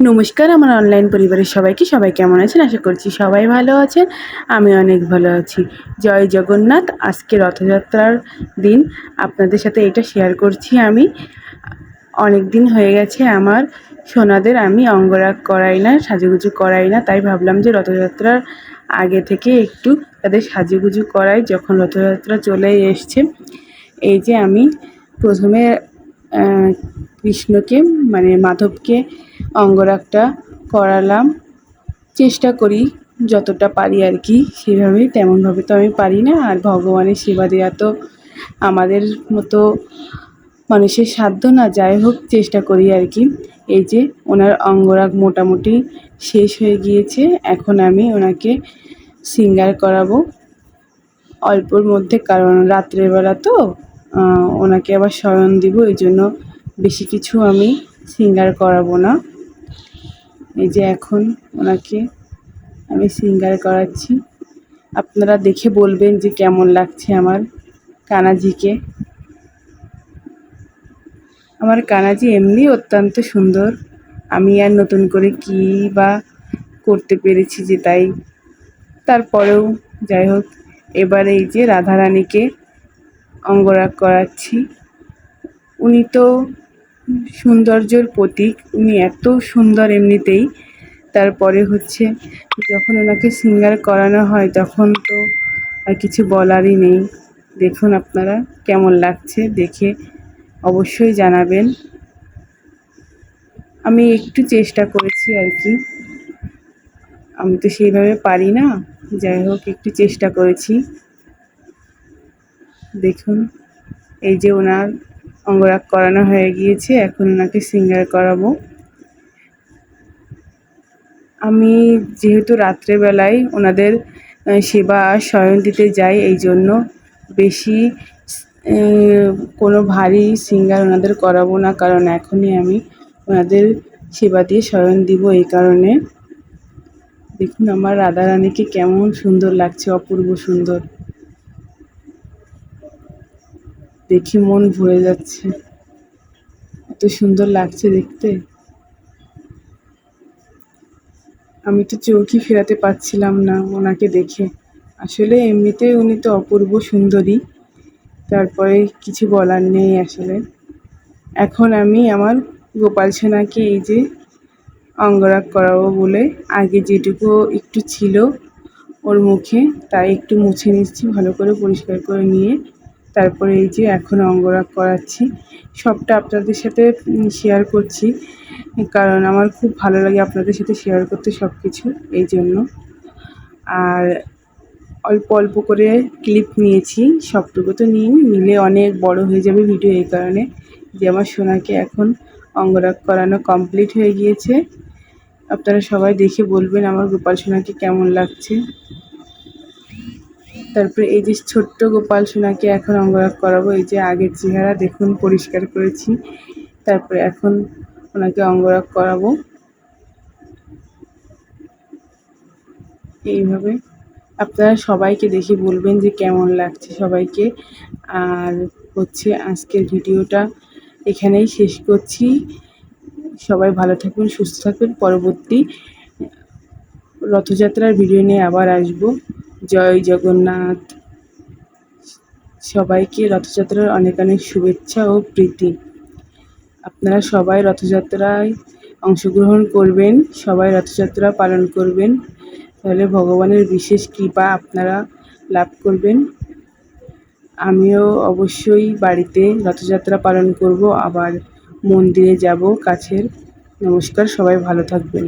নমস্কার, আমার অনলাইন পরিবারের সবাই কেমন আছেন? আশা করছি সবাই ভালো আছেন। আমি অনেক ভালো আছি। জয় জগন্নাথ। আজকে রথযাত্রার দিন। আপনাদের সাথে এটা শেয়ার করছি আমি। অনেক দিন হয়ে গেছে আমার সোনাদের আমি অঙ্গরাগ করাই না, সাজুগুজু করাই না। তাই ভাবলাম যে রথযাত্রার আগে থেকে একটু তাদের সাজুগুজু করাই, যখন রথযাত্রা চলে এসছে। এই যে আমি প্রথমে কৃষ্ণকে মানে মাধবকে অঙ্গরাগটা করালাম। চেষ্টা করি যতটা পারি আর কি, সেভাবেই। তেমনভাবে তো আমি পারি না, আর ভগবানের সেবা দেওয়া তো আমাদের মতো মানুষের সাধ্য না। যাই হোক, চেষ্টা করি আর কি। এই যে ওনার অঙ্গরাগ মোটামুটি শেষ হয়ে গিয়েছে। এখন আমি ওনাকে শৃঙ্গার করাবো অল্পর মধ্যে, কারণ রাত্রেবেলা তো ওনাকে আবার শয়ন দিব, এই জন্য বেশি কিছু আমি শৃঙ্গার করাবো না। এই যে এখন ওনাকে আমি শৃঙ্গার করাচ্ছি। আপনারা দেখে বলবেন যে কেমন লাগছে আমার কানাজিকে। আমার কানাজি এমনি অত্যন্ত সুন্দর। আমি আর নতুন করে কী বা করতে পেরেছি যে তাই, তারপরেও যাই হোক। এবার এই যে রাধারানীকে অঙ্গরাগ করাচ্ছি। উনি তো সৌন্দর্যের প্রতীক, উনি এত সুন্দর এমনিতেই। তারপরে হচ্ছে যখন ওনাকে শৃঙ্গার করানো হয় তখন তো আর কিছু বলারই নেই। দেখুন আপনারা কেমন লাগছে, দেখে অবশ্যই জানাবেন। আমি একটু চেষ্টা করেছি আর কি, আমি তো সেইভাবে পারি না। যাই হোক, একটু চেষ্টা করেছি। দেখুন এই যে ওনার অঙ্গরাগ করানো হয়ে গিয়েছে, এখন ওনাকে শৃঙ্গার করাবো। আমি যেহেতু রাত্রেবেলায় ওনাদের সেবা শয়ন দিতে যাই, এই জন্য বেশি কোনো ভারী শৃঙ্গার ওনাদের করাবো না, কারণ এখনই আমি ওনাদের সেবা দিয়ে শয়ন দিব, এই কারণে। দেখুন আমার রাধারানীকে কেমন সুন্দর লাগছে, অপূর্ব সুন্দর। দেখে মন ভরে যাচ্ছে, এত সুন্দর লাগছে দেখতে। আমি তো চোখই ফেরাতে পারছিলাম না ওনাকে দেখে। আসলে এমনিতে উনি তো অপূর্ব সুন্দরী, তারপরে কিছু বলার নেই আসলে। এখন আমি আমার গোপাল সোনাকে এই যে অঙ্গরাগ করাবো বলে আগে যেটুকু একটু ছিল ওর মুখে, তাই একটু মুছে নিচ্ছি ভালো করে, পরিষ্কার করে নিয়ে তারপরে এই যে এখন অঙ্গরাগ করাচ্ছি। সবটা আপনাদের সাথে শেয়ার করছি, কারণ আমার খুব ভালো লাগে আপনাদের সাথে শেয়ার করতে সব কিছু, এই জন্য। আর অল্প অল্প করে ক্লিপ নিয়েছি, সবটুকু তো নিলে অনেক বড় হয়ে যাবে ভিডিও, এই কারণে। যে আমার সোনাকে এখন অঙ্গরাগ করানো কমপ্লিট হয়ে গিয়েছে। আপনারা সবাই দেখে বলবেন আমার গোপাল সোনাকে কেমন লাগছে। তারপরে এই যে ছোট্ট গোপাল সোনাকে এখন অঙ্গরাগ করাবো। এই যে আগের চেহারা দেখুন, পরিষ্কার করেছি। তারপরে এখন ওনাকে অঙ্গরাগ করাবো এইভাবে। আপনারা সবাইকে দেখে বলবেন যে কেমন লাগছে সবাইকে। আর হচ্ছে আজকের ভিডিওটা এখানেই শেষ করছি। সবাই ভালো থাকুন, সুস্থ থাকুন। পরবর্তী রথযাত্রার ভিডিও নিয়ে আবার আসবো। জয় জগন্নাথ। সবাইকে রথযাত্রার অনেক অনেক শুভেচ্ছা ও প্রীতি। আপনারা সবাই রথযাত্রায় অংশগ্রহণ করবেন, সবাই রথযাত্রা পালন করবেন, তাহলে ভগবানের বিশেষ কৃপা আপনারা লাভ করবেন। আমিও অবশ্যই বাড়িতে রথযাত্রা পালন করব, আবার মন্দিরে যাব কাছের। নমস্কার, সবাই ভালো থাকবেন।